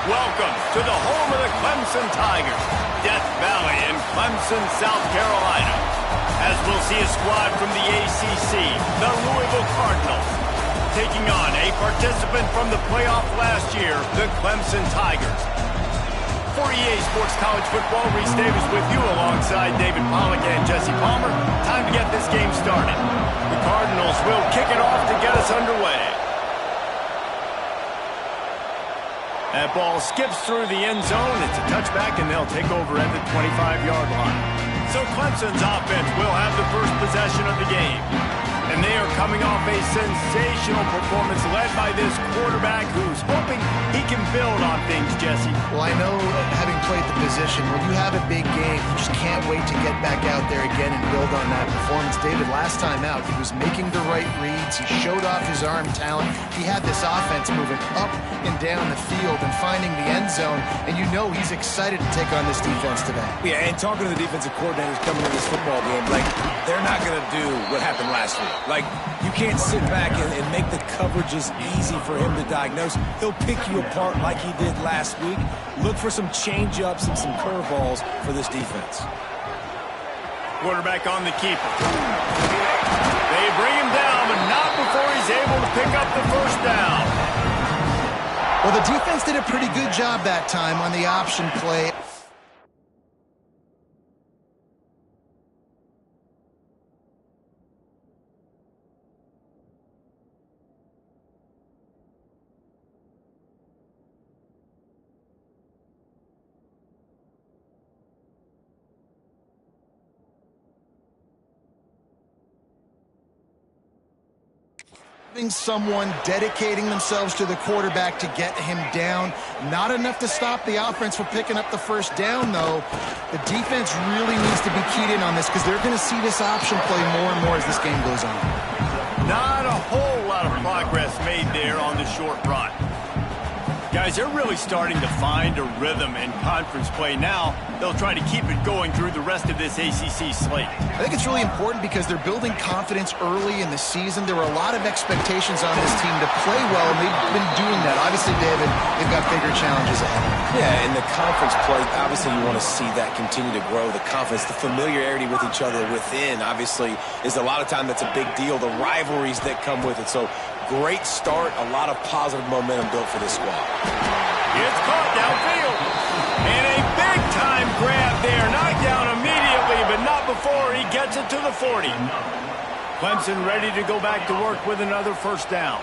Welcome to the home of the Clemson Tigers, Death Valley in Clemson, South Carolina. As we'll see a squad from the ACC, the Louisville Cardinals, taking on a participant from the playoff last year, the Clemson Tigers. For EA Sports College Football, Reese Davis with you alongside David Pollack and Jesse Palmer. Time to get this game started. The Cardinals will kick it off to get us underway. That ball skips through the end zone. It's a touchback, and they'll take over at the 25-yard line. So Clemson's offense will have the first possession of the game. And they are coming off a sensational performance led by this quarterback who's hoping he can build on things, Jesse. Well, I know, having played the position, when you have a big game, you just can't wait to get back out there again and build on that performance. David, last time out, he was making the right reads. He showed off his arm talent. He had this offense moving up and down the field and finding the end zone. And you know he's excited to take on this defense today. Yeah, and talking to the defensive coordinators coming into this football game, like, they're not going to do what happened last week. Like, you can't sit back and make the coverages easy for him to diagnose. He'll pick you apart like he did last week. Look for some change-ups and some curveballs for this defense. Quarterback on the keeper. They bring him down, but not before he's able to pick up the first down. Well, the defense did a pretty good job that time on the option play. Someone dedicating themselves to the quarterback to get him down. Not enough to stop the offense from picking up the first down, though. The defense really needs to be keyed in on this because they're going to see this option play more and more as this game goes on. Not a whole lot of progress made there on the short run. Guys, they're really starting to find a rhythm in conference play now. They'll try to keep it going through the rest of this ACC slate. I think it's really important because they're building confidence early in the season. There were a lot of expectations on this team to play well, and they've been doing that. Obviously, David, they've got bigger challenges ahead. Yeah, in the conference play, obviously you want to see that continue to grow. The confidence, the familiarity with each other within, obviously, is a lot of time that's a big deal. The rivalries that come with it. So, great start, a lot of positive momentum built for this squad. It's caught downfield. And a big-time grab there. Knocked down immediately, but not before he gets it to the 40. Clemson ready to go back to work with another first down.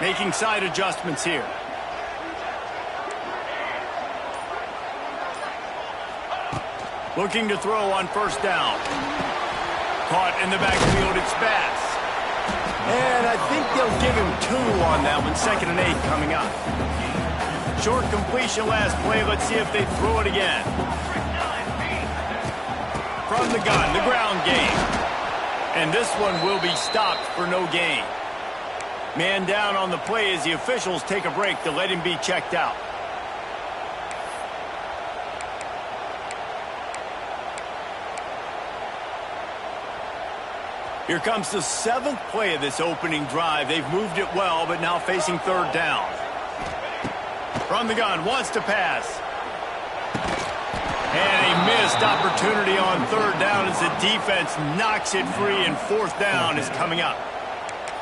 Making side adjustments here. Looking to throw on first down. Caught in the backfield, it's Bass. And I think they'll give him 2 on that one. 2nd and 8 coming up. Short completion last play. Let's see if they throw it again. From the gun, the ground game. And this one will be stopped for no gain. Man down on the play as the officials take a break to let him be checked out. Here comes the 7th play of this opening drive. They've moved it well, but now facing 3rd down. From the gun, wants to pass. And a missed opportunity on 3rd down as the defense knocks it free, and 4th down is coming up.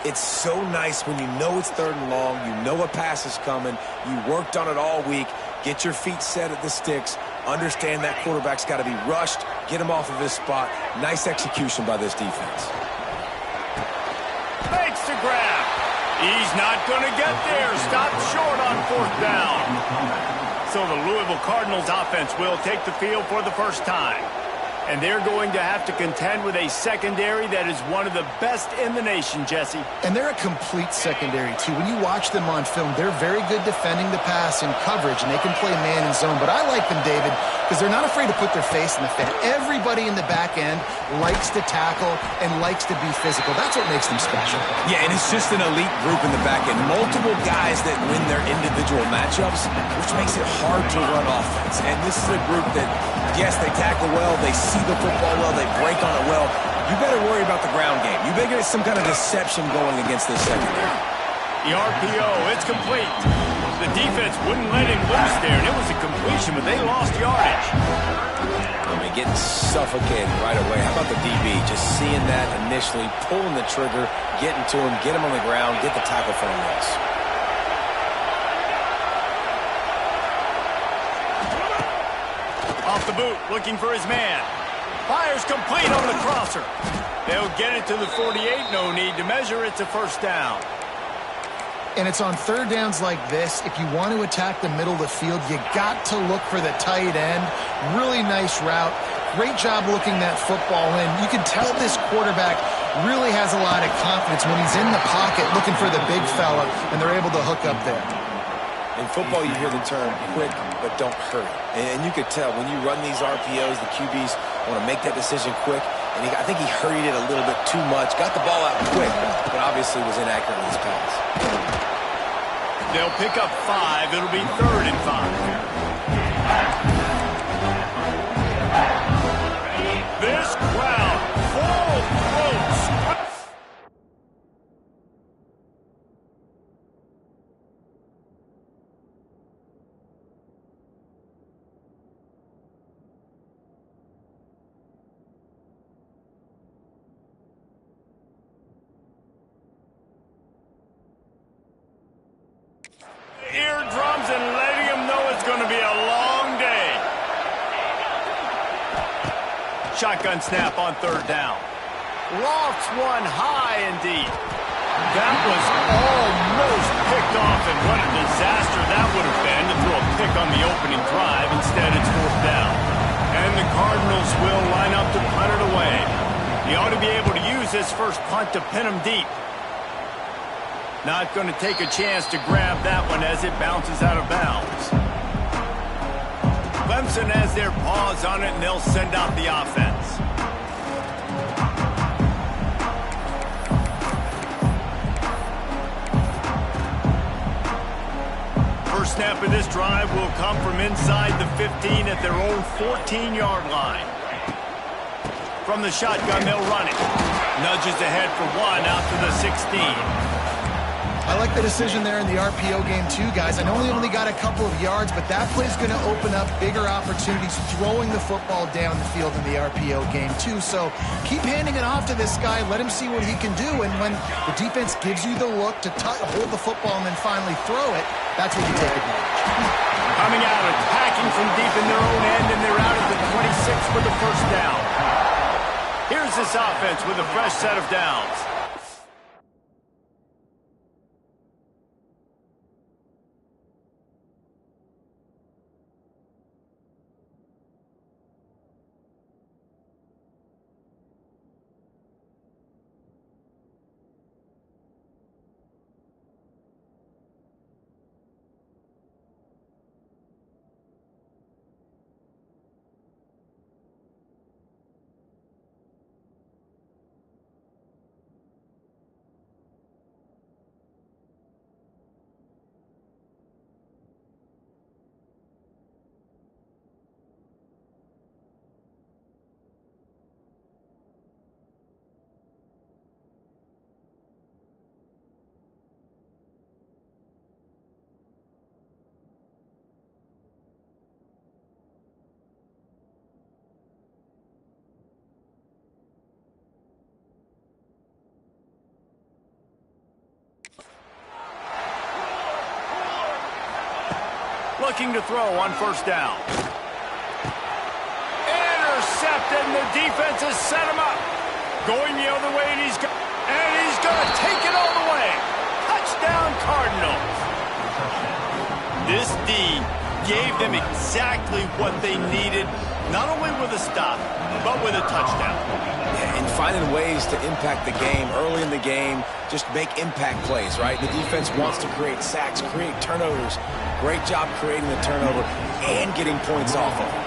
It's so nice when you know it's 3rd and long, you know a pass is coming, you worked on it all week, get your feet set at the sticks, understand that quarterback's got to be rushed, get him off of his spot. Nice execution by this defense. Makes the grab. He's not going to get there. Stopped short on 4th down. So the Louisville Cardinals offense will take the field for the first time. And they're going to have to contend with a secondary that is one of the best in the nation, Jesse. And they're a complete secondary, too. When you watch them on film, they're very good defending the pass and coverage, and they can play man and zone. But I like them, David, because they're not afraid to put their face in the fan. Everybody in the back end likes to tackle and likes to be physical. That's what makes them special. Yeah, and it's just an elite group in the back end. Multiple guys that win their individual matchups, which makes it hard to run offense. And this is a group that yes, they tackle well, they see the football well, they break on it well. You better worry about the ground game. You better get some kind of deception going against this secondary. The RPO, it's complete. The defense wouldn't let him loose there, and it was a completion, but they lost yardage. I mean, getting suffocated right away. How about the DB? Just seeing that initially, pulling the trigger, getting to him, get him on the ground, get the tackle for a loss. Off the boot, looking for his man. Fires complete on the crosser. They'll get it to the 48, no need to measure. It's a first down. And it's on third downs like this. If you want to attack the middle of the field, you got to look for the tight end. Really nice route. Great job looking that football in. You can tell this quarterback really has a lot of confidence when he's in the pocket looking for the big fella, and they're able to hook up there. In football, you hear the term quick, but don't hurry. And you could tell when you run these RPOs, the QBs want to make that decision quick. And I think he hurried it a little bit too much. Got the ball out quick, but obviously was inaccurate with his pass. They'll pick up 5. It'll be 3rd and 5. This crowd full throats. Eardrums and letting them know it's going to be a long day. Shotgun snap on 3rd down. Lofts one high and deep. That was almost picked off, and what a disaster that would have been to throw a pick on the opening drive. Instead, it's 4th down. And the Cardinals will line up to punt it away. He ought to be able to use this first punt to pin him deep. Not going to take a chance to grab that one as it bounces out of bounds. Clemson has their paws on it, and they'll send out the offense. First snap of this drive will come from inside the 15 at their own 14-yard line. From the shotgun, they'll run it. Nudges ahead for 1 out to the 16. I like the decision there in the RPO game too, guys. I know he only got a couple of yards, but that play's going to open up bigger opportunities throwing the football down the field in the RPO game too. So keep handing it off to this guy. Let him see what he can do. And when the defense gives you the look to hold the football and then finally throw it, that's when you take advantage. Coming out, attacking from deep in their own end, and they're out at the 26 for the first down. Here's this offense with a fresh set of downs. Looking to throw on first down. Intercepted, and the defense has set him up. Going the other way, and he's going to take it all the way. Touchdown, Cardinals. This D gave them exactly what they needed, not only with a stop, but with a touchdown. Yeah, and finding ways to impact the game early in the game, just make impact plays, right? The defense wants to create sacks, create turnovers. Great job creating the turnover and getting points off of it.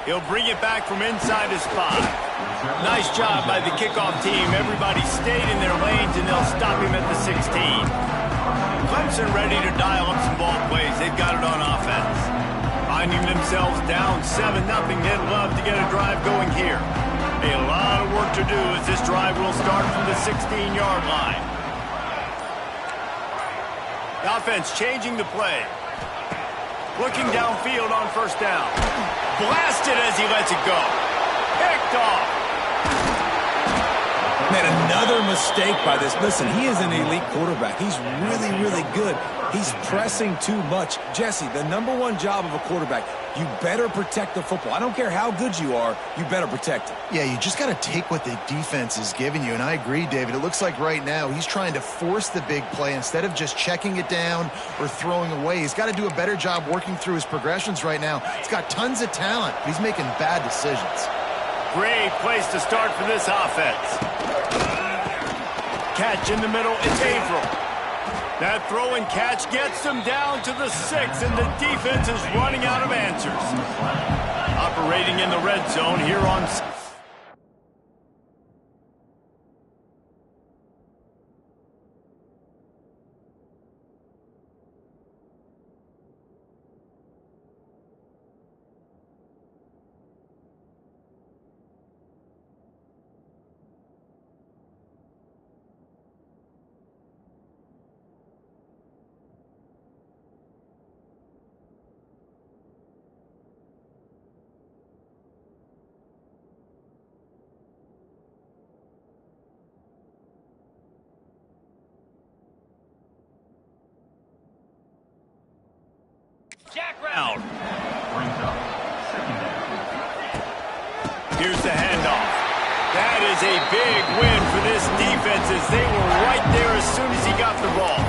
He'll bring it back from inside his 5. Nice job by the kickoff team. Everybody stayed in their lanes, and they'll stop him at the 16. Clemson ready to dial up some ball plays. They've got it on offense. Finding themselves down 7-0, they'd love to get a drive going here. A lot of work to do as this drive will start from the 16-yard line. The offense changing the play. Looking downfield on first down. Blasted as he lets it go. Picked off. Man, another mistake by this. Listen, he is an elite quarterback. He's really, really good. He's pressing too much. Jesse, the #1 job of a quarterback, you better protect the football. I don't care how good you are, you better protect it. Yeah, you just got to take what the defense is giving you, and I agree, David. It looks like right now he's trying to force the big play instead of just checking it down or throwing away. He's got to do a better job working through his progressions right now. He's got tons of talent, but he's making bad decisions. Great place to start for this offense. Catch in the middle, it's Averill. That throw and catch gets them down to the 6, and the defense is running out of answers. Operating in the red zone here on... Jack round. Here's the handoff. That is a big win for this defense as they were right there as soon as he got the ball.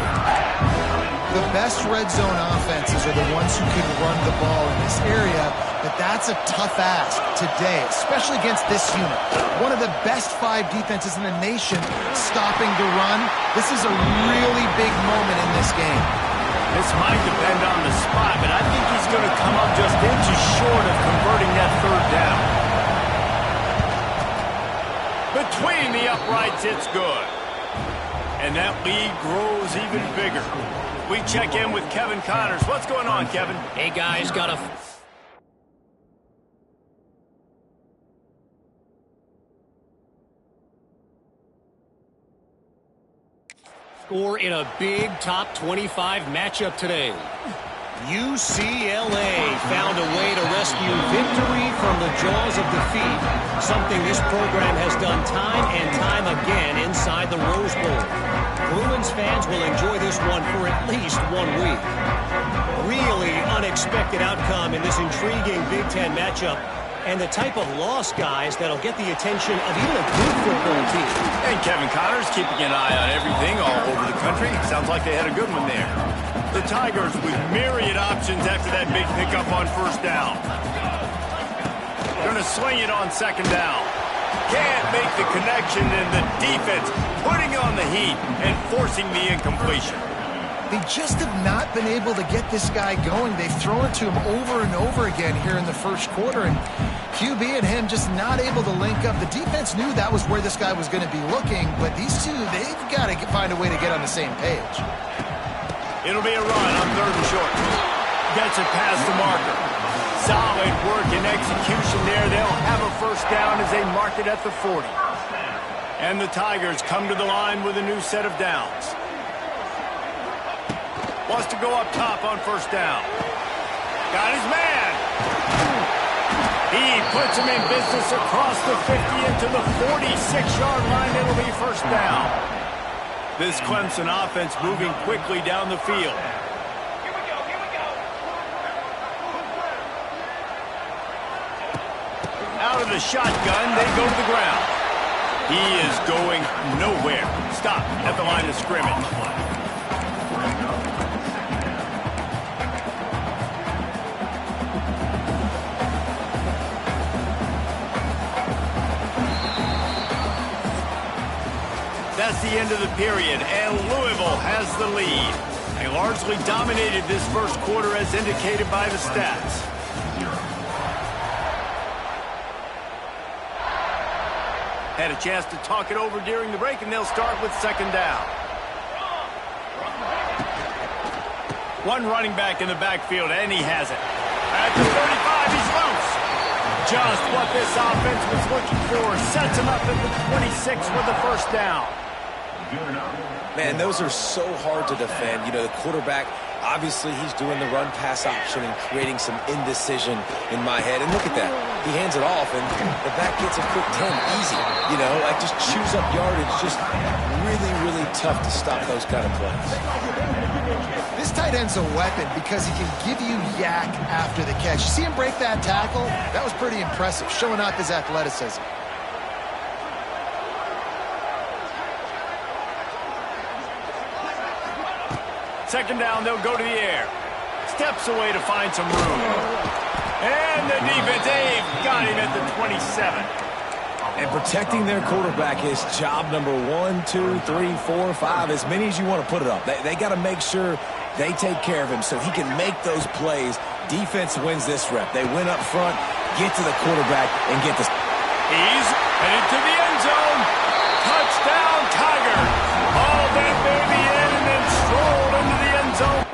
The best red zone offenses are the ones who can run the ball in this area, but that's a tough ask today, especially against this unit. One of the best 5 defenses in the nation stopping the run. This is a really big moment in this game. This might depend on the spot, but I think he's going to come up just inches short of converting that 3rd down. Between the uprights, it's good. And that lead grows even bigger. We check in with Kevin Connors. What's going on, Kevin? Hey, guys, got a... score in a big top 25 matchup today. UCLA found a way to rescue victory from the jaws of defeat, something this program has done time and time again inside the Rose Bowl. Bruins fans will enjoy this one for at least 1 week. Really unexpected outcome in this intriguing Big Ten matchup, and the type of loss, guys, that'll get the attention of even a good football team. And Kevin Connors keeping an eye on everything all over the country. Sounds like they had a good one there. The Tigers with myriad options after that big pickup on first down. Going to swing it on second down. Can't make the connection, and the defense putting on the heat and forcing the incompletion. They just have not been able to get this guy going. They've thrown it to him over and over again here in the first quarter, and QB and him just not able to link up. The defense knew that was where this guy was going to be looking, but these two, they've got to find a way to get on the same page. It'll be a run on 3rd and short. Gets it past the marker. Solid work and execution there. They'll have a first down as they mark it at the 40. And the Tigers come to the line with a new set of downs. Wants to go up top on first down. Got his man. He puts him in business across the 50 into the 46-yard line. It'll be first down. This Clemson offense moving quickly down the field. Here we go. Out of the shotgun, they go to the ground. He is going nowhere. Stop at the line of scrimmage. That's the end of the period, and Louisville has the lead. They largely dominated this first quarter as indicated by the stats. Had a chance to talk it over during the break, and they'll start with second down. One running back in the backfield, and he has it. At the 35, he's loose. Just what this offense was looking for. Sets him up at the 26 with the first down. Man, those are so hard to defend. You know, the quarterback, obviously he's doing the run-pass option and creating some indecision in my head. And look at that. He hands it off, and the back gets a quick 10 easy. You know, like just chews up yardage. Just really, really tough to stop those kind of plays. This tight end's a weapon because he can give you yak after the catch. You see him break that tackle? That was pretty impressive, showing off his athleticism. Second down, they'll go to the air. Steps away to find some room. And the defense, they've got him at the 27. And protecting their quarterback is job number 1, 2, 3, 4, 5, as many as you want to put it up. They got to make sure they take care of him so he can make those plays. Defense wins this rep. They win up front, get to the quarterback, and get the... He's headed to the end zone. Touchdown, Tigers. All that baby in and then strolled into the end zone.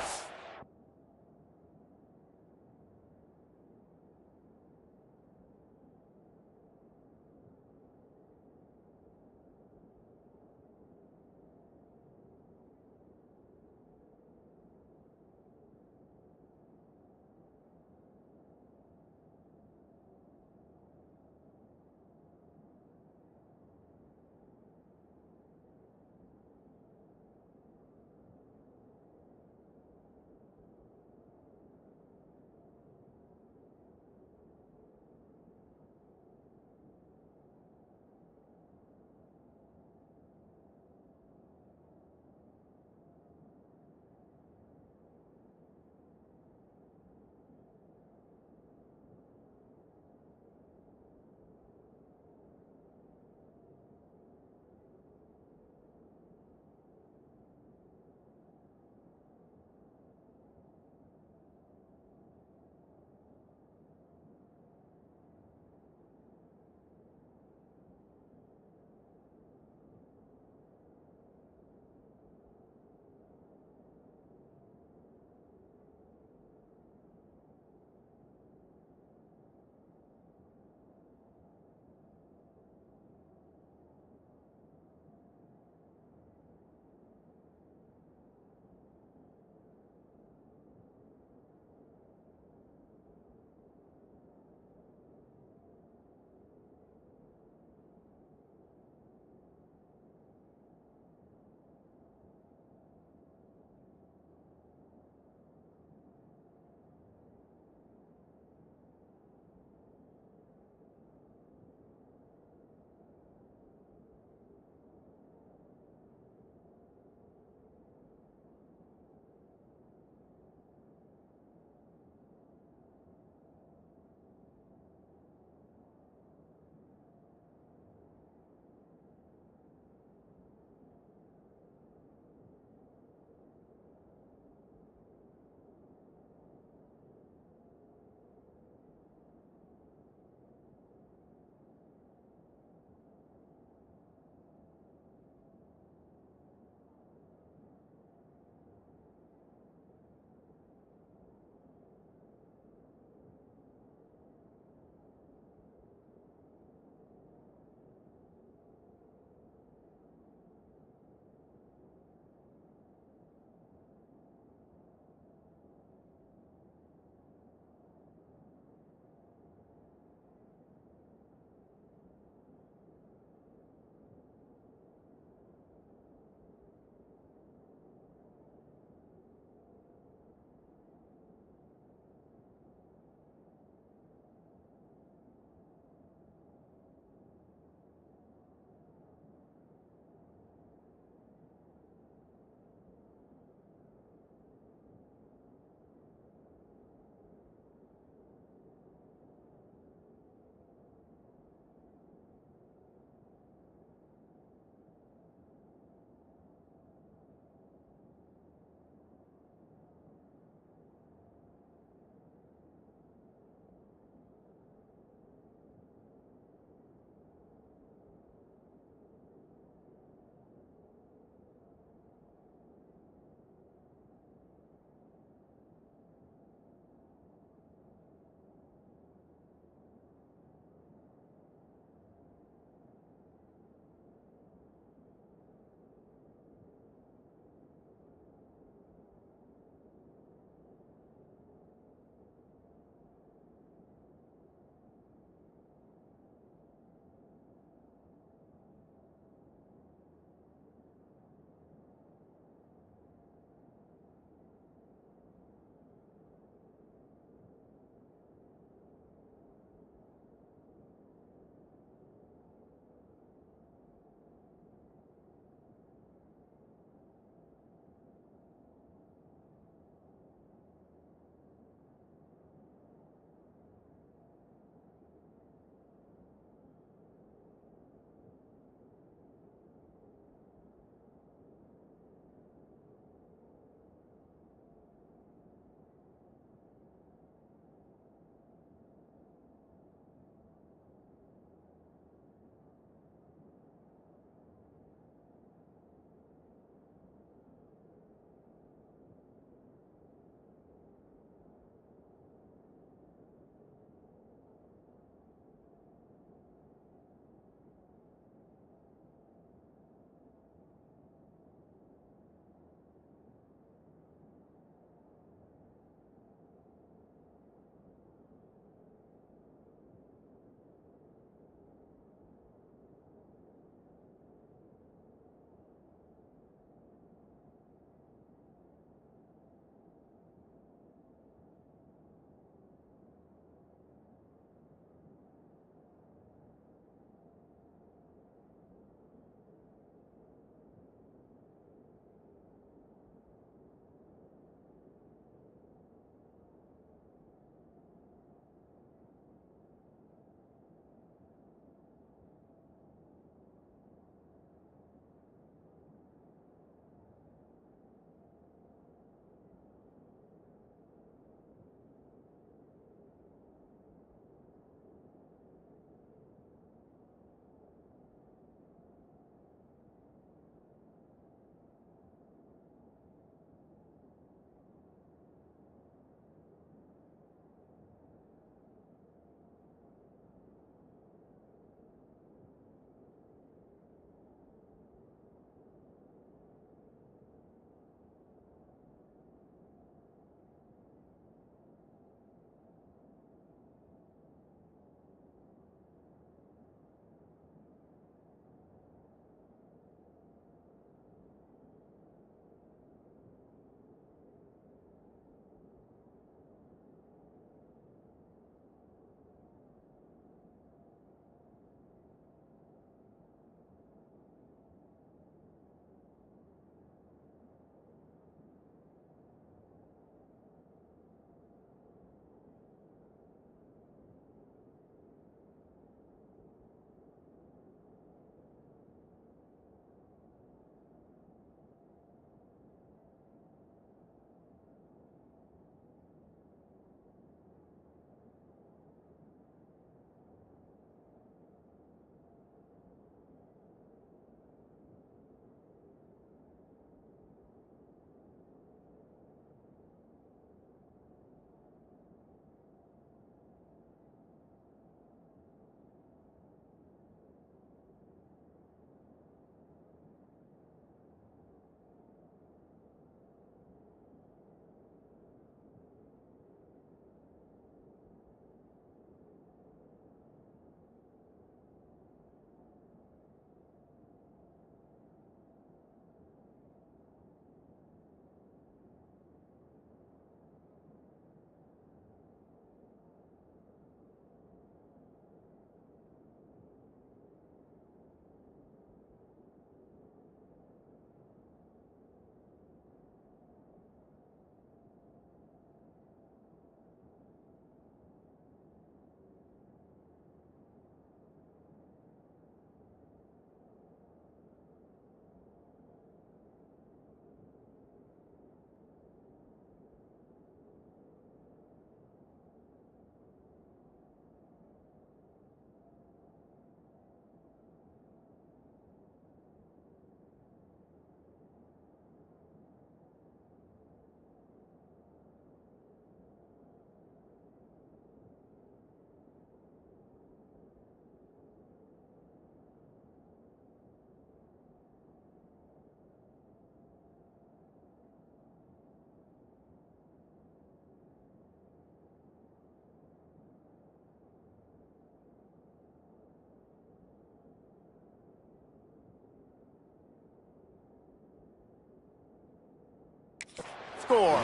score.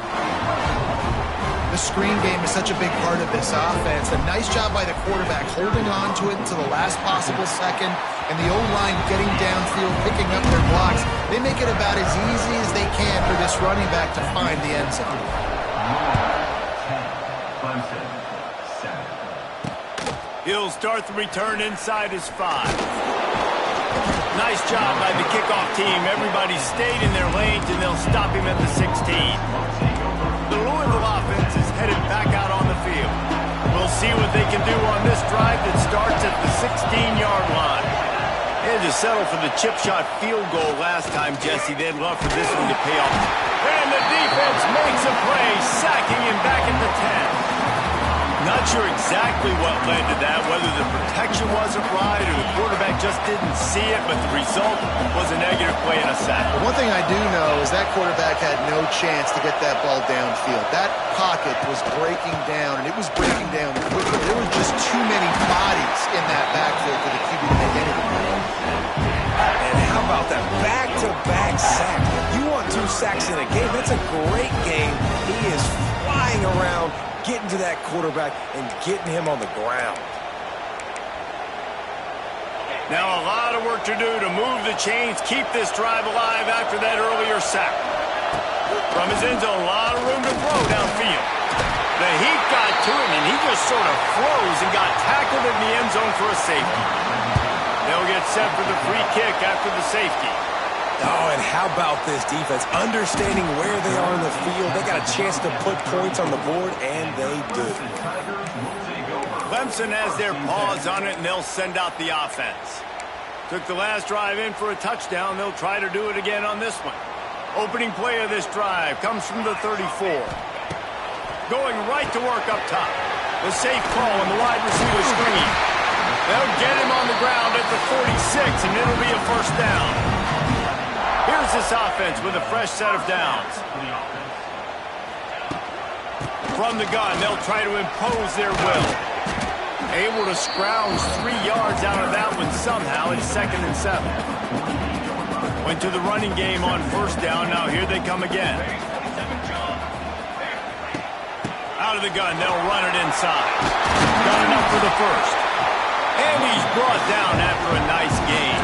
The screen game is such a big part of this offense. A nice job by the quarterback holding on to it until the last possible second, and the O-line getting downfield, picking up their blocks. They make it about as easy as they can for this running back to find the end zone. He'll start the return inside his 5. Nice job by the kickoff team. Everybody stayed in their lanes, and they'll stop him at the 16. The Louisville offense is headed back out on the field. We'll see what they can do on this drive that starts at the 16-yard line. They had to settle for the chip shot field goal last time, Jesse. They'd love for this one to pay off. And the defense makes a play, sacking him back at the 10. Not sure exactly what led to that, whether the protection wasn't right or the quarterback just didn't see it, but the result was a negative play and a sack. But one thing I do know is that quarterback had no chance to get that ball downfield. That pocket was breaking down, and it was breaking down quickly. There were just too many bodies in that backfield for the QB to make anything. And how about that back-to-back sack? You want 2 sacks in a game? That's a great game. He is flying around, getting to that quarterback and getting him on the ground. Now a lot of work to do to move the chains, keep this drive alive after that earlier sack. From his end zone, a lot of room to throw downfield. The heat got to him, and he just sort of froze and got tackled in the end zone for a safety. They'll get set for the free kick after the safety. Oh, and how about this defense? Understanding where they are in the field. They got a chance to put points on the board, and they do. Clemson has their paws on it, and they'll send out the offense. Took the last drive in for a touchdown. They'll try to do it again on this one. Opening play of this drive comes from the 34. Going right to work up top. The safe call on the wide receiver screen. They'll get him on the ground at the 46, and it'll be a first down. Here's this offense with a fresh set of downs. From the gun, they'll try to impose their will. Able to scrounge 3 yards out of that one somehow. It's 2nd and 7. Went to the running game on first down. Now here they come again. Out of the gun, they'll run it inside. Got enough for the first. And he's brought down after a nice gain.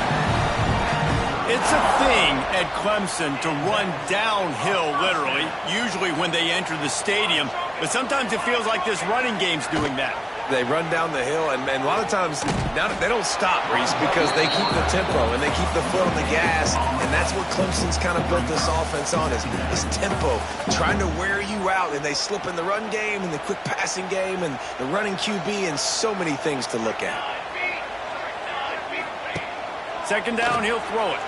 It's a thing at Clemson to run downhill, literally, usually when they enter the stadium. But sometimes it feels like this running game's doing that. They run down the hill, and a lot of times now they don't stop, Reese, because they keep the tempo and they keep the foot on the gas, and that's what Clemson's kind of built this offense on, is tempo, trying to wear you out, and they slip in the run game and the quick passing game and the running QB and so many things to look at. Second down, he'll throw it.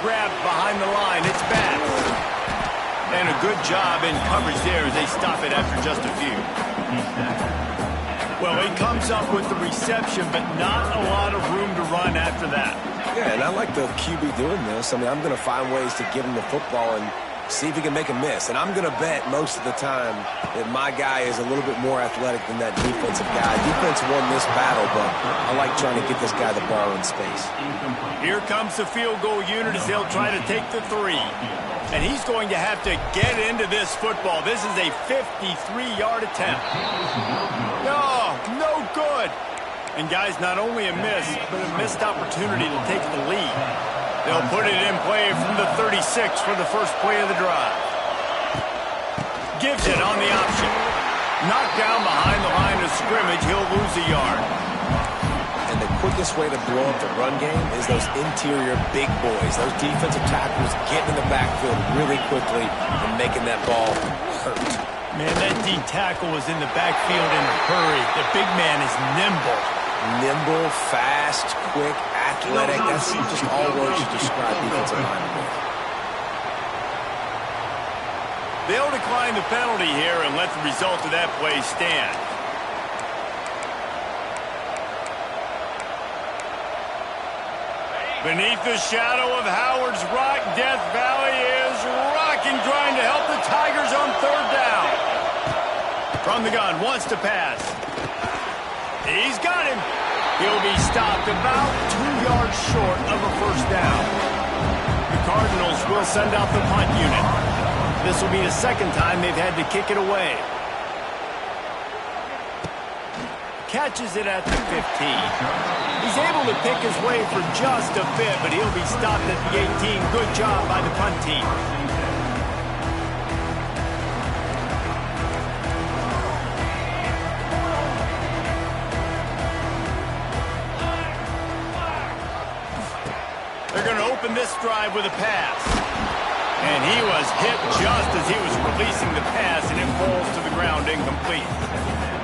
Grabbed behind the line, it's bad. And a good job in coverage there as they stop it after just a few. Well, he comes up with the reception, but not a lot of room to run after that. Yeah, and I like the QB doing this. I mean, I'm going to find ways to give him the football and see if he can make a miss. And I'm going to bet most of the time that my guy is a little bit more athletic than that defensive guy. Defense won this battle, but I like trying to get this guy the ball in space. Here comes the field goal unit as they'll try to take the 3. And he's going to have to get into this football. This is a 53-yard attempt. No good. And guys, not only a miss, but a missed opportunity to take the lead. They'll put it in play from the 36 for the first play of the drive. Gives it on the option. Knocked down behind the line of scrimmage. He'll lose a yard. And the quickest way to blow up the run game is those interior big boys, those defensive tackles getting in the backfield really quickly and making that ball hurt. Man, that D tackle was in the backfield in a hurry. The big man is nimble. Nimble, fast, quick, athletic. That's just all words to describe defensive linemen. They'll decline the penalty here and let the result of that play stand. Beneath the shadow of Howard's Rock, Death Valley is rocking, trying to help the Tigers on third down. From the gun, wants to pass. He's got him. He'll be stopped about 2 yards short of a first down. The Cardinals will send out the punt unit. This will be the second time they've had to kick it away. Catches it at the 15. He's able to pick his way for just a bit, but he'll be stopped at the 18. Good job by the punt team. They're going to open this drive with a pass. And he was hit just as he was releasing the pass, and it falls to the ground incomplete.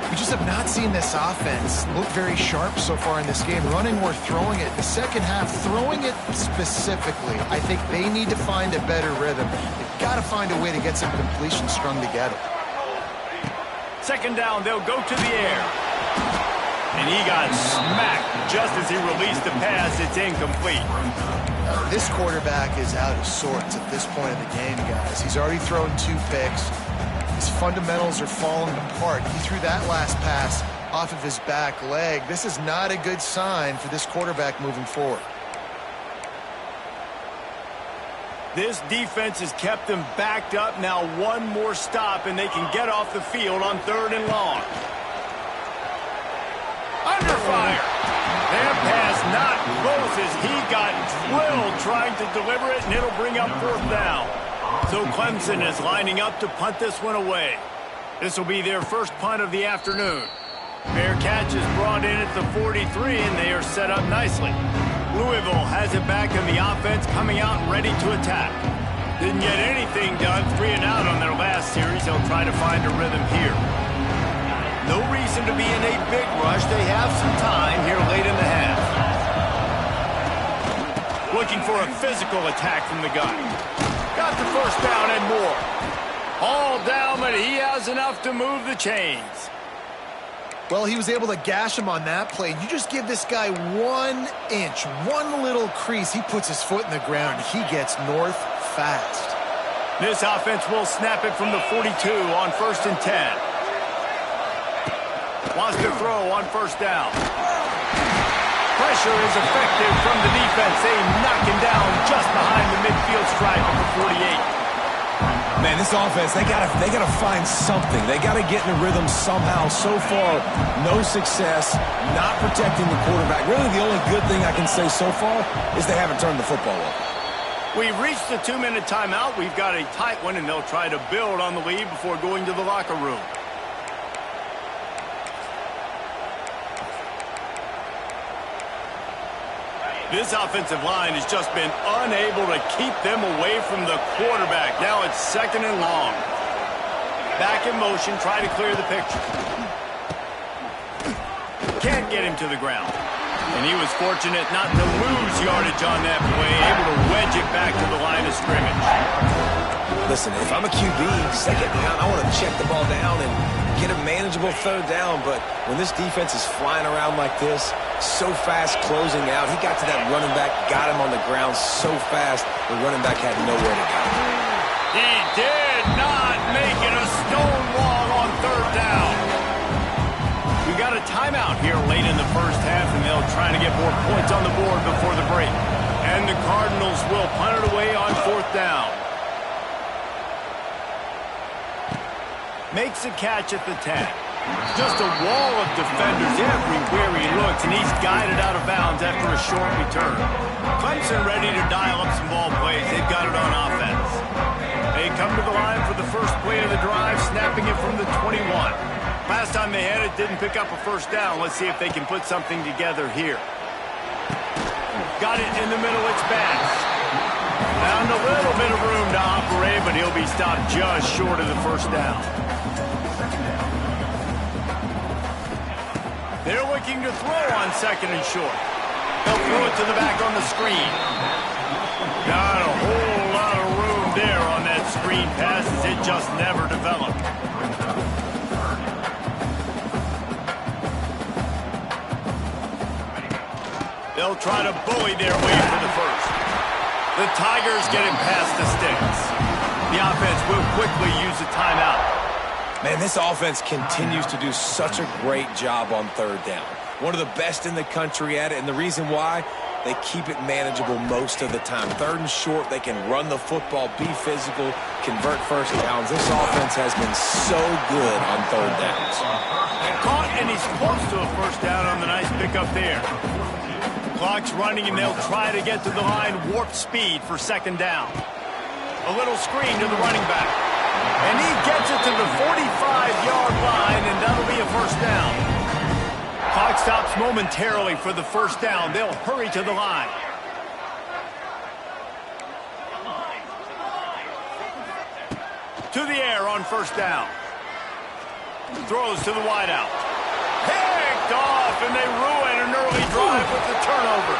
We just have not seen this offense look very sharp so far in this game, running or throwing it. The second half, throwing it specifically, I think they need to find a better rhythm. They've got to find a way to get some completion strung together. Second down, they'll go to the air. And he got smacked just as he released the pass. It's incomplete. This quarterback is out of sorts at this point of the game, guys. He's already thrown 2 picks. His fundamentals are falling apart. He threw that last pass off of his back leg. This is not a good sign for this quarterback moving forward. This defense has kept them backed up. Now one more stop, and they can get off the field on 3rd and long. Under fire. That pass not close as he got drilled trying to deliver it, and it'll bring up 4th down. So Clemson is lining up to punt this one away. This will be their first punt of the afternoon. Fair catch is brought in at the 43, and they are set up nicely. Louisville has it back in the offense, coming out ready to attack. Didn't get anything done, 3 and out on their last series. They'll try to find a rhythm here. No reason to be in a big rush. They have some time here late in the half. Looking for a physical attack from the gun. Got the first down and more. All down, but he has enough to move the chains. Well, he was able to gash him on that play. You just give this guy 1 inch, one little crease. He puts his foot in the ground, and he gets north fast. This offense will snap it from the 42 on 1st and 10. Wants to throw on 1st down. Pressure is effective from the defense. They knock him down just behind the midfield stripe of the 48. Man, this offense, they gotta find something. They gotta get in a rhythm somehow. So far, no success, not protecting the quarterback. Really, the only good thing I can say so far is they haven't turned the football over. We've reached the 2-minute timeout. We've got a tight one, and they'll try to build on the lead before going to the locker room. This offensive line has just been unable to keep them away from the quarterback. Now it's 2nd and long. Back in motion, try to clear the picture. Can't get him to the ground. And he was fortunate not to lose yardage on that play, able to wedge it back to the line of scrimmage. Listen, if I'm a QB, 2nd down, I want to check the ball down and get a manageable 3rd down, but when this defense is flying around like this, so fast closing out, he got to that running back, got him on the ground so fast, the running back had nowhere to go. He did not make it a stone wall on 3rd down. We got a timeout here late in the first half, and they'll try to get more points on the board before the break. And the Cardinals will punt it away on 4th down. Makes a catch at the 10. Just a wall of defenders everywhere he looks, and he's guided out of bounds after a short return. Clemson ready to dial up some ball plays. They've got it on offense. They come to the line for the first play of the drive, snapping it from the 21. Last time they had it, didn't pick up a 1st down. Let's see if they can put something together here. Got it in the middle, it's Bass. Found a little bit of room to operate, but he'll be stopped just short of the 1st down. They're looking to throw on 2nd and short. They'll throw it to the back on the screen. Not a whole lot of room there on that screen pass as it just never developed. They'll try to bully their way for the 1st. The Tigers get him past the sticks. The offense will quickly use a timeout. Man, this offense continues to do such a great job on 3rd down. One of the best in the country at it, and the reason why, they keep it manageable most of the time. 3rd and short, they can run the football, be physical, convert first downs. This offense has been so good on 3rd downs. Caught, and he's close to a first down on the nice pickup there. Clock's running, and they'll try to get to the line warp speed for 2nd down. A little screen to the running back. And he gets it to the 45-yard line, and that'll be a first down. Clock stops momentarily for the first down. They'll hurry to the line. To the air on first down. Throws to the wideout. Picked off, and they ruin an early drive with the turnover.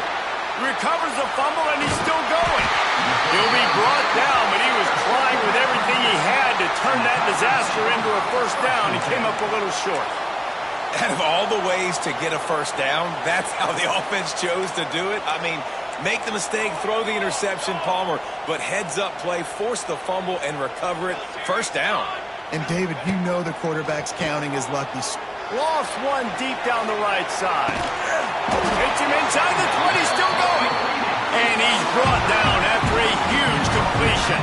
Recovers the fumble, and he's still going. He'll be brought down, but he was trying with everything he had to turn that disaster into a first down. He came up a little short. Out of all the ways to get a first down, that's how the offense chose to do it. I mean, make the mistake, throw the interception, Palmer, but heads-up play, force the fumble, and recover it. First down. And, David, you know the quarterback's counting his lucky. Lost one deep down the right side. Hits him inside the 20, still going. And he's brought down after a huge completion.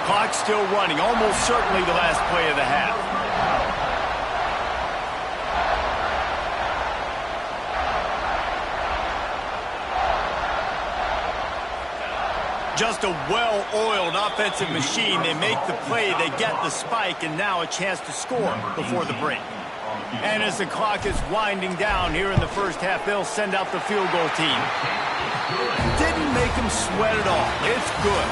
Clock still running, almost certainly the last play of the half. Just a well-oiled offensive machine. They make the play, they get the spike, and now a chance to score before the break. And as the clock is winding down here in the first half, they'll send out the field goal team. Didn't make them sweat at all. It's good.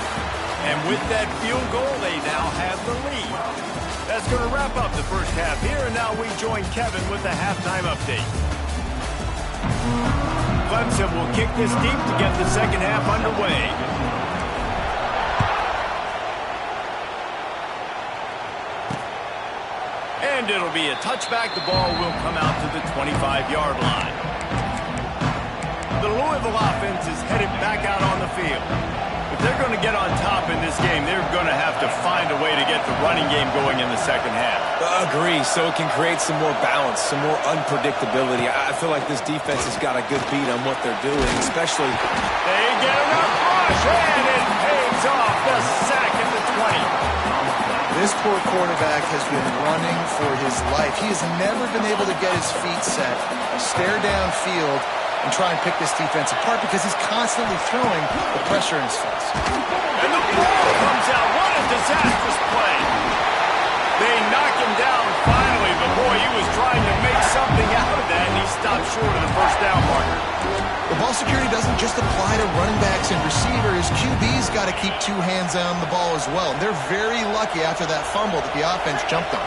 And with that field goal, they now have the lead. That's going to wrap up the first half here, and now we join Kevin with the halftime update. Clemson will kick this deep to get the second half underway. And it'll be a touchback. The ball will come out to the 25-yard line. The Louisville offense is headed back out on the field. If they're going to get on top in this game, they're going to have to find a way to get the running game going in the second half. Agree, so it can create some more balance, some more unpredictability. I feel like this defense has got a good beat on what they're doing, especially... They get enough rush, and it pays off. The sack at the 20. This poor quarterback has been running for his life. He has never been able to get his feet set, stare downfield, and try and pick this defense apart because he's constantly throwing the pressure in his face. And the ball comes out. What a disastrous play. They knock him down finally, but boy, he was trying to make something out of that, and he stopped short of the first down marker. The ball security doesn't just apply to running backs and receivers. QB's got to keep 2 hands on the ball as well. And they're very lucky after that fumble that the offense jumped on.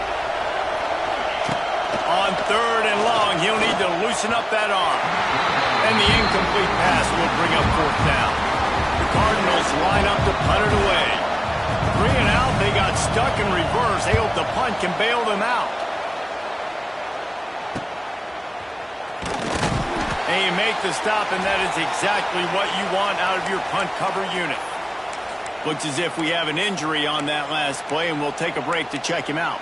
On 3rd and long, he'll need to loosen up that arm. And the incomplete pass will bring up 4th down. The Cardinals line up to punt it away. 3 and out, they got stuck in reverse. They hope the punt can bail them out. And you make the stop, and that is exactly what you want out of your punt cover unit. Looks as if we have an injury on that last play, and we'll take a break to check him out.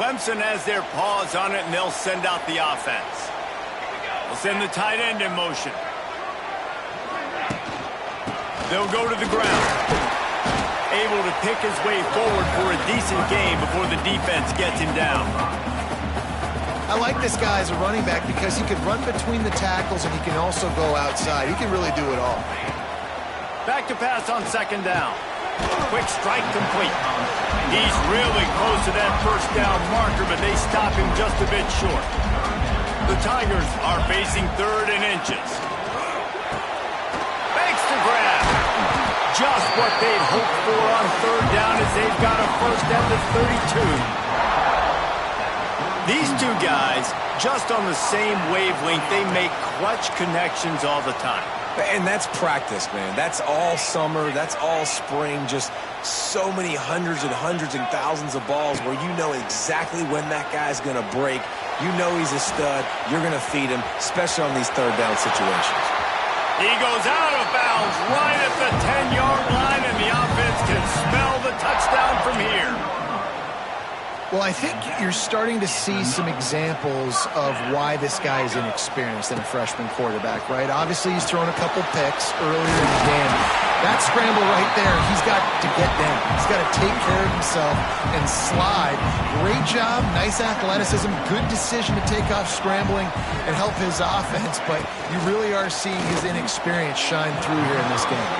Clemson has their paws on it, and they'll send out the offense. They'll send the tight end in motion. They'll go to the ground. Able to pick his way forward for a decent game before the defense gets him down. I like this guy as a running back because he can run between the tackles and he can also go outside. He can really do it all. Back to pass on 2nd down. Quick strike complete. He's really close to that first down marker, but they stop him just a bit short. The Tigers are facing 3rd and inches. Makes the grab. Just what they'd hoped for on 3rd down as they've got a first at the 32. These two guys, just on the same wavelength, they make clutch connections all the time. And that's practice, man. That's all summer. That's all spring. Just so many hundreds and thousands of balls where you know exactly when that guy's going to break. You know he's a stud. You're going to feed him, especially on these 3rd down situations. He goes out of bounds right at the 10-yard line, and the offense can smell the touchdown from here. Well, I think you're starting to see some examples of why this guy is inexperienced in a freshman quarterback, right? Obviously, he's thrown a couple picks earlier in the game. That scramble right there, he's got to get down. He's got to take care of himself and slide. Great job, nice athleticism, good decision to take off scrambling and help his offense, but you really are seeing his inexperience shine through here in this game.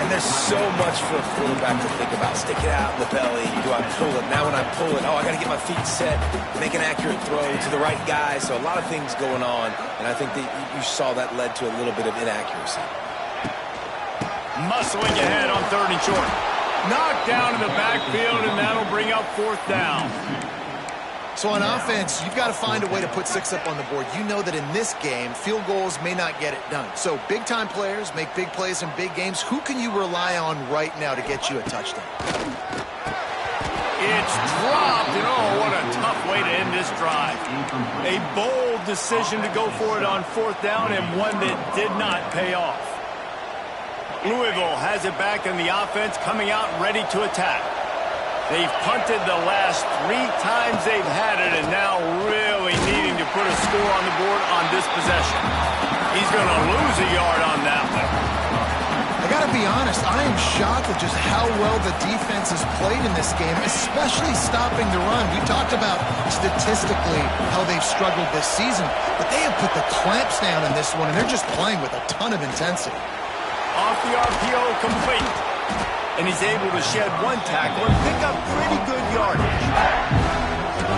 And there's so much for a quarterback to think about. Stick it out in the belly. Do I pull it? Now when I pull it, oh, I got to get my feet set, make an accurate throw to the right guy. So a lot of things going on, and I think that you saw that led to a little bit of inaccuracy. Muscling ahead on 3rd and short. Knocked down in the backfield, and that'll bring up 4th down. So on offense, you've got to find a way to put 6 up on the board. You know that in this game, field goals may not get it done. So big-time players make big plays in big games. Who can you rely on right now to get you a touchdown? It's dropped, and oh, what a tough way to end this drive. A bold decision to go for it on 4th down, and one that did not pay off. Louisville has it back in the offense, coming out ready to attack. They've punted the last 3 times they've had it, and now really needing to put a score on the board on this possession. He's going to lose a yard on that one. I got to be honest, I am shocked at just how well the defense has played in this game, especially stopping the run. We talked about statistically how they've struggled this season, but they have put the clamps down in this one, and they're just playing with a ton of intensity. Off the RPO, complete. And he's able to shed 1 tackle and pick up pretty good yardage.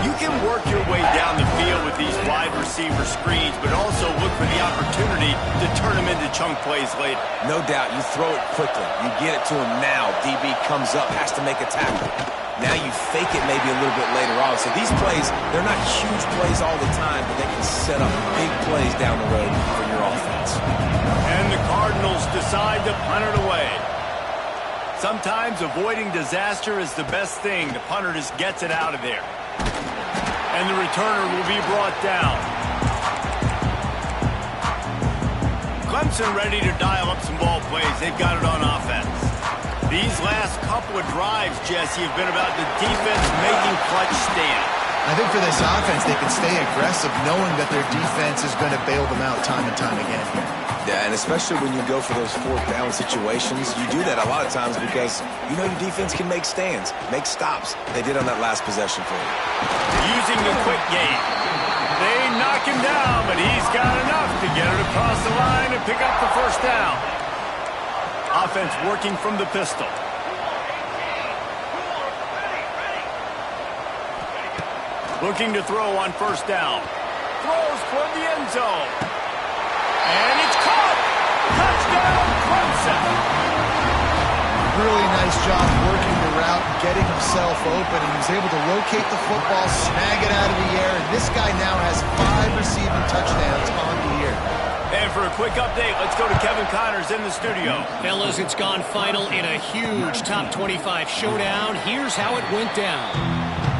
You can work your way down the field with these wide receiver screens, but also look for the opportunity to turn them into chunk plays later. No doubt, you throw it quickly. You get it to him now. DB comes up, has to make a tackle. Now you fake it maybe a little bit later on. So these plays, they're not huge plays all the time, but they can set up big plays down the road for your offense. And the Cardinals decide to punt it away. Sometimes avoiding disaster is the best thing. The punter just gets it out of there. And the returner will be brought down. Clemson ready to dial up some ball plays. They've got it on offense. These last couple of drives, Jesse, have been about the defense making clutch stand. I think for this offense, they can stay aggressive knowing that their defense is going to bail them out time and time again here. Yeah, and especially when you go for those 4th down situations, you do that a lot of times because you know your defense can make stands, make stops. They did on that last possession for you. Using the quick game. They knock him down, but he's got enough to get it across the line and pick up the 1st down. Offense working from the pistol. Looking to throw on 1st down. Throws toward the end zone. And it's caught! Touchdown, Clemson! Really nice job working the route and getting himself open. He was able to locate the football, snag it out of the air, and this guy now has 5 receiving touchdowns on the year. And for a quick update, let's go to Kevin Connors in the studio. Fellas, it's gone final in a huge top 25 showdown. Here's how it went down.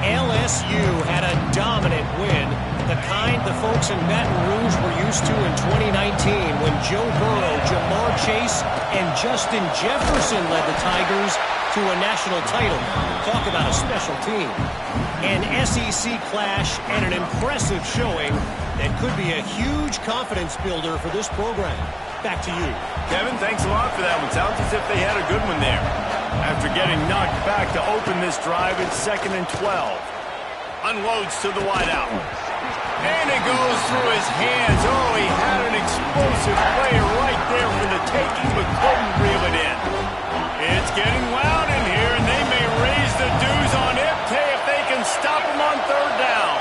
LSU had a dominant win, the kind the folks in Baton Rouge were used to in 2019 when Joe Burrow, Jamar Chase, and Justin Jefferson led the Tigers to a national title. Talk about a special team. An SEC clash and an impressive showing that could be a huge confidence builder for this program. Back to you. Kevin, thanks a lot for that one. Sounds as if they had a good one there. After getting knocked back to open this drive, it's 2nd and 12. Unloads to the wideout. And it goes through his hands. Oh, he had an explosive play right there for the taking, but couldn't reel it in. It's getting loud in here, and they may raise the dues on Ipte if they can stop him on 3rd down.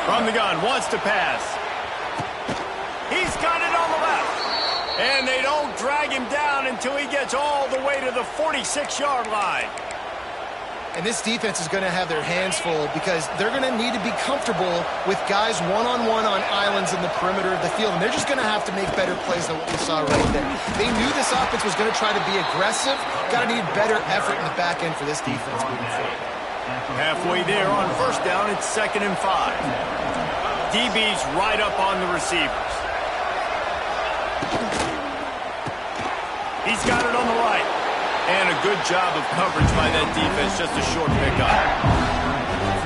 From the gun, wants to pass. He's got it on the left. And they don't drag him down until he gets all the way to the 46-yard line. And this defense is going to have their hands full because they're going to need to be comfortable with guys one-on-one on islands in the perimeter of the field. And they're just going to have to make better plays than what we saw right there. They knew this offense was going to try to be aggressive. Got to need better effort in the back end for this defense moving forward. Halfway there on 1st down, it's 2nd and 5. DB's right up on the receivers. He's got it on the right. And a good job of coverage by that defense, just a short pickup.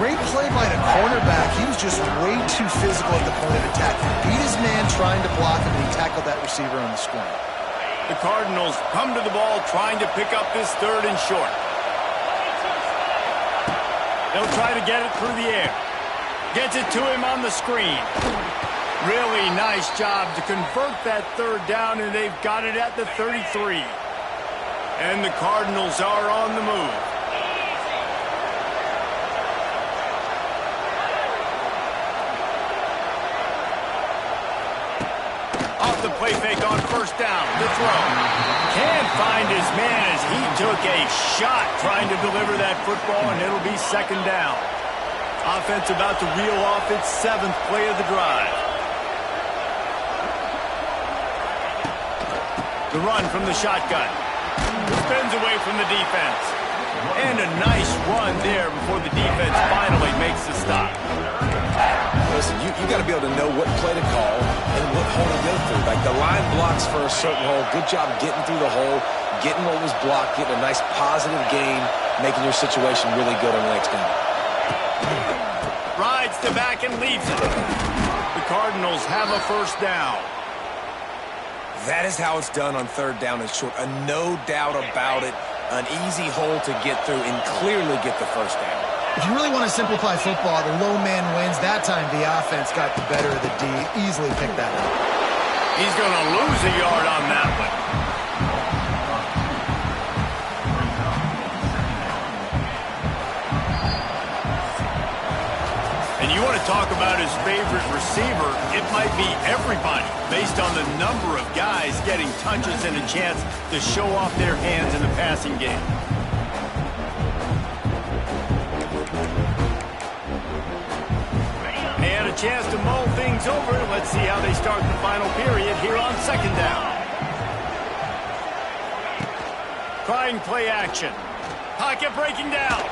Great play by the cornerback. He was just way too physical at the point of attack. He beat his man trying to block him, and he tackled that receiver on the screen. The Cardinals come to the ball trying to pick up this 3rd and short. They'll try to get it through the air. Gets it to him on the screen. Really nice job to convert that 3rd down, and they've got it at the 33. And the Cardinals are on the move. Off the play fake on 1st down. The throw. Can't find his man as he took a shot trying to deliver that football, and it'll be 2nd down. Offense about to reel off its 7th play of the drive. The run from the shotgun. Spins away from the defense. And a nice run there before the defense finally makes the stop. Listen, you got to be able to know what play to call and what hole to go through. Like, the line blocks for a certain hole. Good job getting through the hole, getting what was blocked, getting a nice positive gain, making your situation really good on the next down. Rides to back and leaves it. The Cardinals have a 1st down. That is how it's done on 3rd down and short. No doubt about it. An easy hole to get through and clearly get the 1st down. If you really want to simplify football, the low man wins. That time the offense got the better of the D. Easily picked that up. He's going to lose a yard on that one. And you want to talk about his favorite receiver, it might be everybody, based on the number of guys getting touches and a chance to show off their hands in the passing game. They had a chance to mull things over. Let's see how they start the final period here on 2nd down. Trying play action. Pocket breaking down.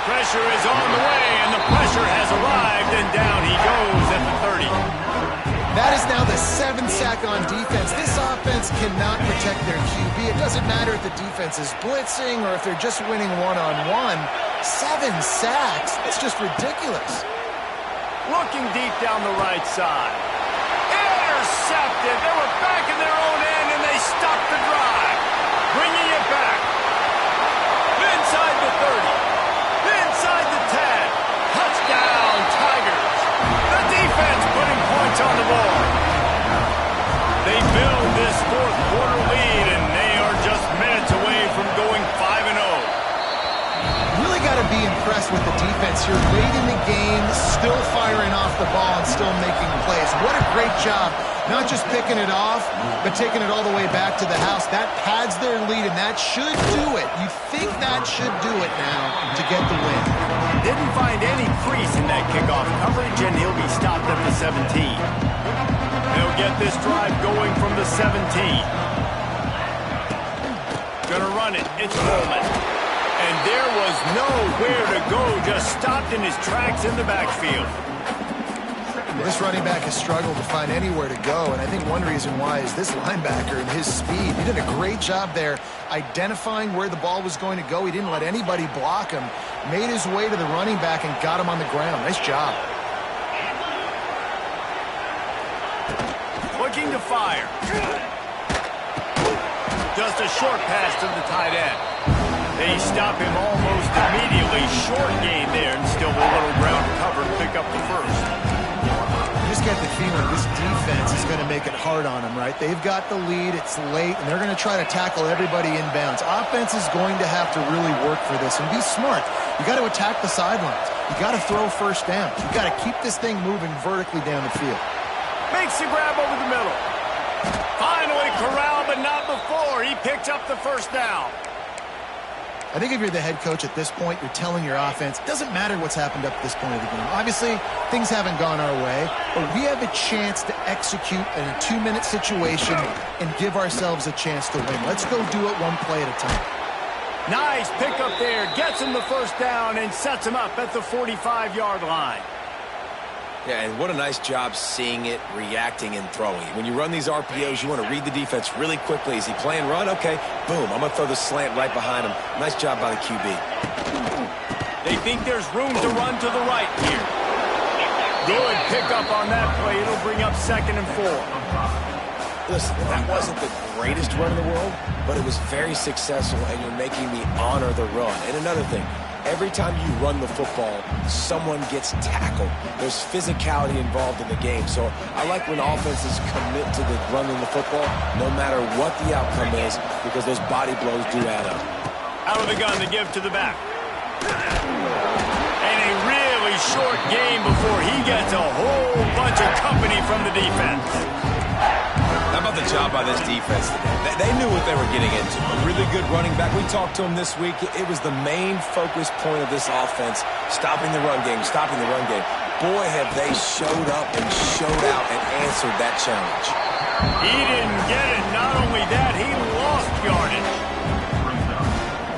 Pressure is on the way, and the pressure has arrived, and down he goes at the 30. That is now the 7th sack on defense. This offense cannot protect their QB. It doesn't matter if the defense is blitzing or if they're just winning one-on-one. 7 sacks? That's just ridiculous. Looking deep down the right side. Intercepted. They were back in their own end, and they stopped the drive. Bringing it back. Inside the 30. Inside the 10. Touchdown, Tigers. The defense putting points on the board. They build this 4th quarter lead, and they are just minutes away from going 5-0. Really got to be impressed with the defense here. Late in the game, still firing off the ball and still making plays. What a great job. Not just picking it off, but taking it all the way back to the house. That pads their lead, and that should do it. You think that should do it now to get the win. Didn't find any crease in that kickoff coverage, and he'll be stopped at the 17. They'll get this drive going from the 17. Gonna run it. It's Coleman. And there was nowhere to go, just stopped in his tracks in the backfield. This running back has struggled to find anywhere to go, and I think one reason why is this linebacker and his speed. He did a great job there identifying where the ball was going to go. He didn't let anybody block him, made his way to the running back and got him on the ground. Nice job. Looking to fire. Just a short pass to the tight end. They stop him almost immediately. Short gain there, and still a little ground cover to pick up the 1st. Just get the feeling this defense is going to make it hard on them, right? They've got the lead, it's late, and they're going to try to tackle everybody inbounds. Offense is going to have to really work for this and be smart. You got to attack the sidelines. You got to throw 1st down. You got to keep this thing moving vertically down the field. Makes the grab over the middle. Finally corralled, but not before. He picks up the 1st down. I think if you're the head coach at this point, you're telling your offense, it doesn't matter what's happened up to this point of the game. Obviously, things haven't gone our way, but we have a chance to execute in a 2-minute situation and give ourselves a chance to win. Let's go do it one play at a time. Nice pickup there. Gets him the 1st down and sets him up at the 45-yard line. Yeah, and what a nice job seeing it, reacting, and throwing. When you run these RPOs, you want to read the defense really quickly. Is he playing run? Okay, boom, I'm going to throw the slant right behind him. Nice job by the QB. They think there's room to run to the right here. Good pickup on that play. It'll bring up 2nd and 4. Listen, that wasn't the greatest run in the world, but it was very successful, and you're making me honor the run. And another thing, every time you run the football, someone gets tackled. There's physicality involved in the game. So I like when offenses commit to the running the football, no matter what the outcome is, because those body blows do add up. Out of the gun to give to the back. And a really short game before he gets a whole bunch of company from the defense. How about the job by this defense today? They knew what they were getting into. A really good running back. We talked to him this week. It was the main focus point of this offense, stopping the run game, stopping the run game. Boy, have they showed up and showed out and answered that challenge. He didn't get it. Not only that, he lost yardage.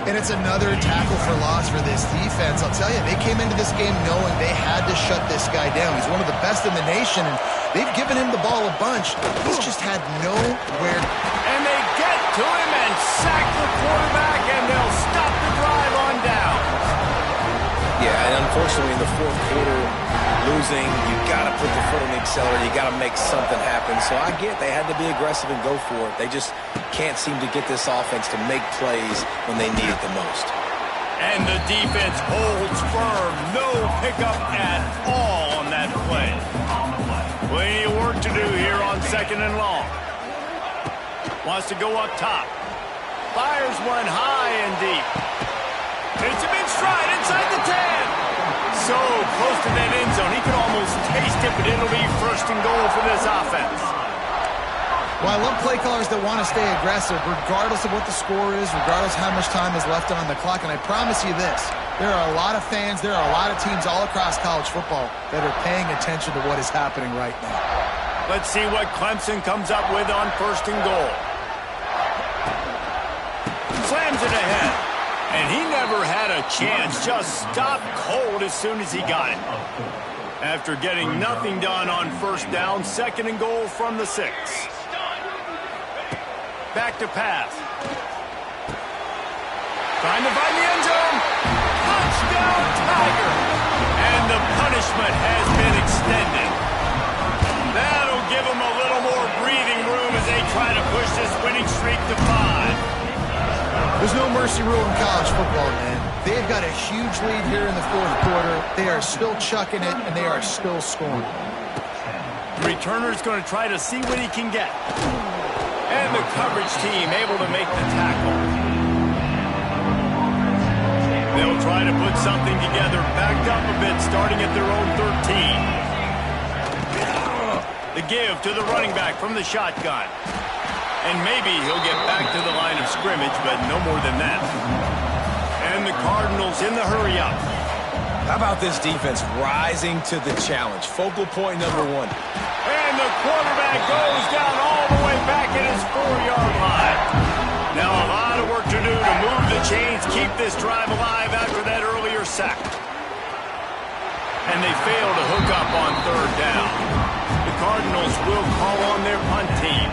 And it's another tackle for loss for this defense. I'll tell you, they came into this game knowing they had to shut this guy down. He's one of the best in the nation, and they've given him the ball a bunch. He's just had nowhere. And they get to him and sack the quarterback, and they'll stop the drive on down. Yeah, and unfortunately in the 4th quarter, losing, you got to put the foot on the accelerator. You got to make something happen. So I get they had to be aggressive and go for it. They just can't seem to get this offense to make plays when they need it the most. And the defense holds firm. No pickup at all on that play. Plenty of work to do here on 2nd and long. Wants to go up top. Fires one high and deep. It's a mid-stride inside the 10. So close to that end zone. He could almost taste it, but it'll be 1st and goal for this offense. Well, I love play callers that want to stay aggressive, regardless of what the score is, regardless of how much time is left on the clock. And I promise you this, there are a lot of fans, there are a lot of teams all across college football that are paying attention to what is happening right now. Let's see what Clemson comes up with on 1st and goal. Slams it ahead. And he never had a chance, just stopped cold as soon as he got it. After getting nothing done on 1st down, 2nd and goal from the 6. Back to pass. Trying to find the end zone. Touchdown, Tiger. And the punishment has been extended. That'll give them a little more breathing room as they try to push this winning streak to 5. There's no mercy rule in college football, man. They've got a huge lead here in the 4th quarter. They are still chucking it, and they are still scoring. The returner's going to try to see what he can get. And the coverage team able to make the tackle. They'll try to put something together, backed up a bit, starting at their own 13. The give to the running back from the shotgun. And maybe he'll get back to the line of scrimmage, but no more than that. And the Cardinals in the hurry-up. How about this defense rising to the challenge? Focal point number 1. And the quarterback goes down all the way back at his 4-yard line. Now a lot of work to do to move the chains, keep this drive alive after that earlier sack. And they fail to hook up on 3rd down. The Cardinals will call on their punt team.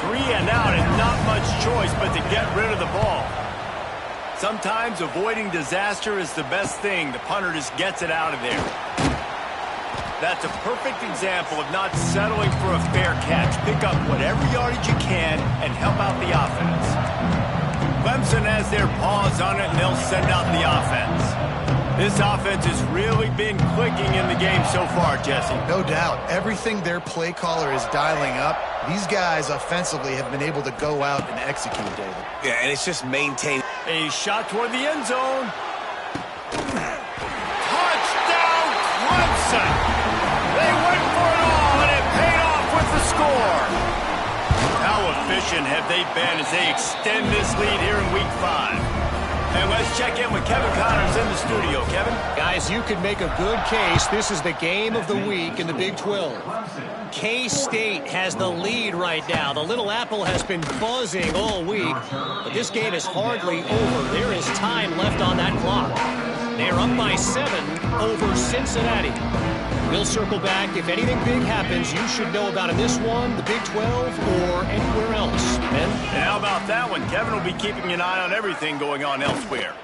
3 and out and not much choice but to get rid of the ball. Sometimes avoiding disaster is the best thing. The punter just gets it out of there. That's a perfect example of not settling for a fair catch. Pick up whatever yardage you can and help out the offense. Clemson has their paws on it and they'll send out the offense. This offense has really been clicking in the game so far, Jesse. No doubt. Everything their play caller is dialing up, these guys offensively have been able to go out and execute, David. Yeah, and it's just maintained. A shot toward the end zone. Touchdown, Clemson! They went for it all, and it paid off with the score. How efficient have they been as they extend this lead here in Week 5? And let's check in with Kevin Connors in the studio. Kevin? Guys, you could make a good case. This is the game of the week in the Big 12. K-State has the lead right now. The Little Apple has been buzzing all week, but this game is hardly over. There is time left on that clock. They are up by 7 over Cincinnati. We'll circle back. If anything big happens, you should know about in this one, the Big 12, or anywhere else. Ben? And how about that one? Kevin will be keeping an eye on everything going on elsewhere.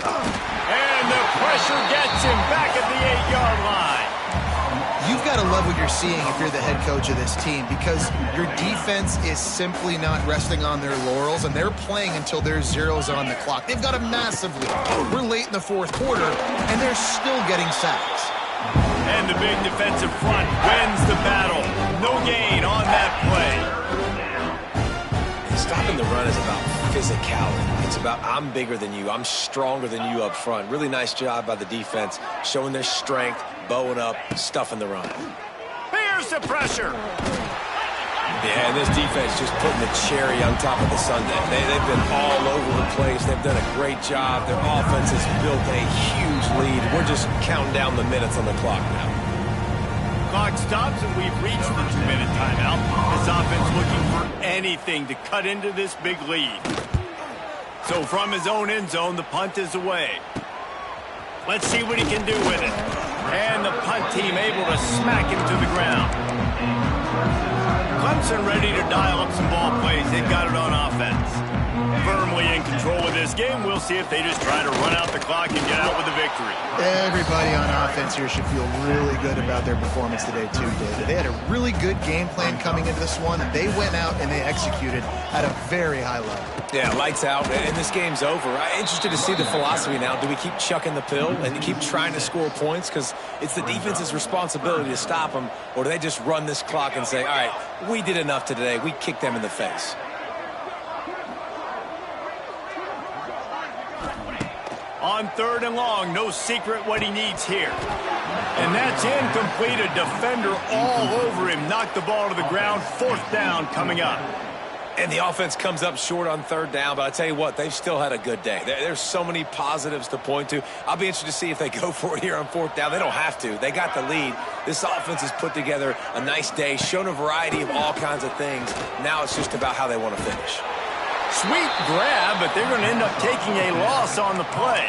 And the pressure gets him back at the 8-yard line. You've got to love what you're seeing if you're the head coach of this team, because your defense is simply not resting on their laurels, and they're playing until there's zeros on the clock. They've got a massive lead. We're late in the fourth quarter, and they're still getting sacks. And the big defensive front wins the battle. No gain on that play. Stopping the run is about physicality. It's about I'm bigger than you. I'm stronger than you up front. Really nice job by the defense, showing their strength, bowing up, stuffing the run. Here's the pressure. Yeah, and this defense just putting the cherry on top of the sundae. They've been all over the place. They've done a great job. Their offense has built a huge lead. We're just counting down the minutes on the clock now. Clock stops, and we've reached the 2-minute timeout. This offense looking for anything to cut into this big lead. So from his own end zone, the punt is away. Let's see what he can do with it. And the punt team able to smack him to the ground. Clemson ready to dial up some ball plays. They've got it on offense. Firmly in control of this game. We'll see if they just try to run out the clock and get out with a victory. Everybody on offense here should feel really good about their performance today, too, David. They had a really good game plan coming into this one, and they went out and they executed at a very high level. Yeah, lights out, and this game's over. I'm interested to see the philosophy now. Do we keep chucking the pill and keep trying to score points? Because it's the defense's responsibility to stop them, or do they just run this clock and say, all right, we did enough today. We kicked them in the face. On 3rd and long, no secret what he needs here. And that's incomplete. A defender all over him. Knocked the ball to the ground. 4th down coming up. And the offense comes up short on 3rd down, but I tell you what, they've still had a good day. There's so many positives to point to. I'll be interested to see if they go for it here on 4th down. They don't have to. They got the lead. This offense has put together a nice day, shown a variety of all kinds of things. Now it's just about how they want to finish. Sweet grab, but they're going to end up taking a loss on the play.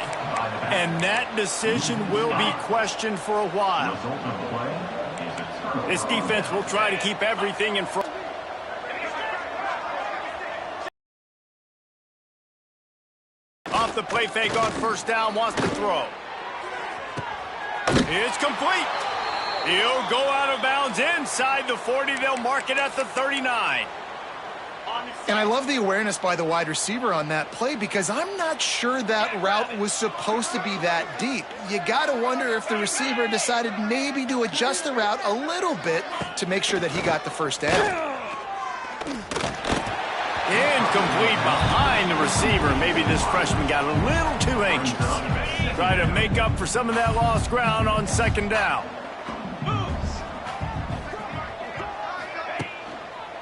And that decision will be questioned for a while. This defense will try to keep everything in front. Off the play fake on 1st down, wants to throw. It's complete. He'll go out of bounds inside the 40. They'll mark it at the 39. And I love the awareness by the wide receiver on that play, because I'm not sure that route was supposed to be that deep. You got to wonder if the receiver decided maybe to adjust the route a little bit to make sure that he got the 1st down. Incomplete behind the receiver. Maybe this freshman got a little too anxious. Try to make up for some of that lost ground on 2nd down.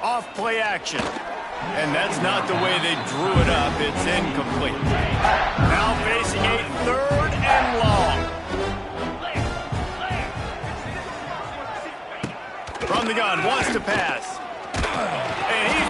Off play action. And that's not the way they drew it up. It's incomplete. Now facing a 3rd and long. From the gun, wants to pass. And he...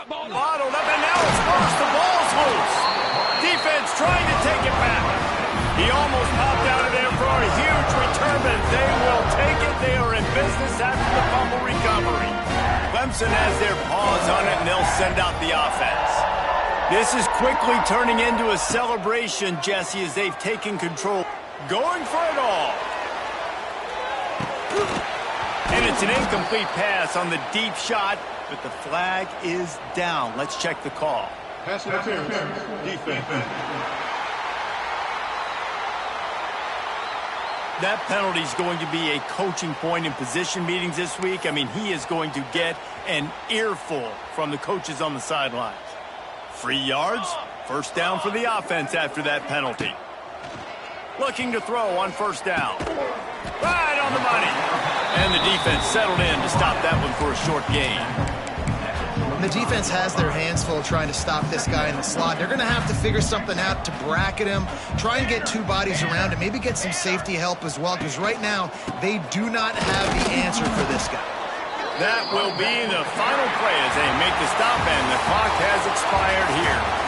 Bottled up, and now it's first. The ball's loose. Defense trying to take it back. He almost popped out of there for a huge return, but they will take it. They are in business after the fumble recovery. Clemson has their paws on it, and they'll send out the offense. This is quickly turning into a celebration, Jesse, as they've taken control. Going for it all. And it's an incomplete pass on the deep shot, but the flag is down. Let's check the call. Pass interference. Defense. That penalty is going to be a coaching point in position meetings this week. I mean, he is going to get an earful from the coaches on the sidelines. 3 yards, first down for the offense after that penalty. Looking to throw on first down. Right on the money. And the defense settled in to stop that one for a short gain. The defense has their hands full trying to stop this guy in the slot. They're going to have to figure something out to bracket him, try and get 2 bodies around him, maybe get some safety help as well, because right now they do not have the answer for this guy. That will be the final play as they make the stop, and the clock has expired here.